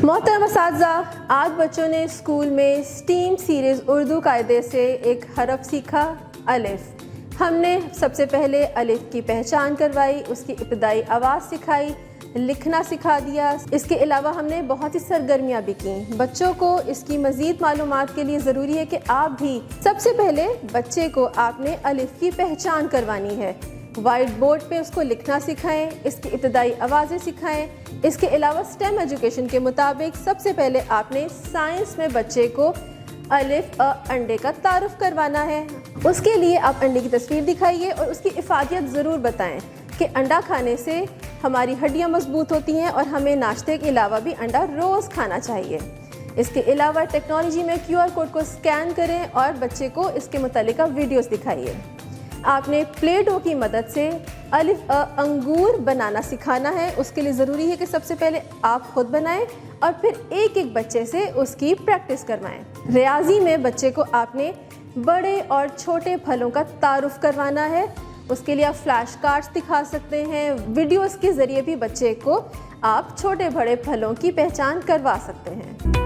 मोहतरम असातिज़ा, आज बच्चों ने स्कूल में स्टीम सीरीज़ उर्दू कायदे से एक हरफ सीखा, अलिफ। हमने सबसे पहले अलिफ की पहचान करवाई, उसकी इब्तदाई आवाज़ सिखाई, लिखना सिखा दिया। इसके अलावा हमने बहुत ही सरगर्मियाँ भी की। बच्चों को इसकी मज़ीद मालूमात के लिए ज़रूरी है कि आप भी सबसे पहले बच्चे को आपने अलिफ की पहचान करवानी है। वाइट बोर्ड पे उसको लिखना सिखाएं, इसकी इब्तदाई आवाज़ें सिखाएं। इसके अलावा स्टेम एजुकेशन के मुताबिक सबसे पहले आपने साइंस में बच्चे को अलिफ अंडे का तारुफ करवाना है। उसके लिए आप अंडे की तस्वीर दिखाइए और उसकी इफादियत ज़रूर बताएं कि अंडा खाने से हमारी हड्डियां मजबूत होती हैं और हमें नाश्ते के अलावा भी अंडा रोज़ खाना चाहिए। इसके अलावा टेक्नोलॉजी में QR कोड को स्कैन करें और बच्चे को इसके मुतालिका वीडियोस दिखाइए। आपने प्ले डो की मदद से अलिफ अंगूर बनाना सिखाना है। उसके लिए ज़रूरी है कि सबसे पहले आप खुद बनाएं और फिर एक एक बच्चे से उसकी प्रैक्टिस करवाएं। रियाजी में बच्चे को आपने बड़े और छोटे फलों का तारुफ करवाना है। उसके लिए आप फ्लैश कार्ड्स दिखा सकते हैं। वीडियोस के ज़रिए भी बच्चे को आप छोटे बड़े फलों की पहचान करवा सकते हैं।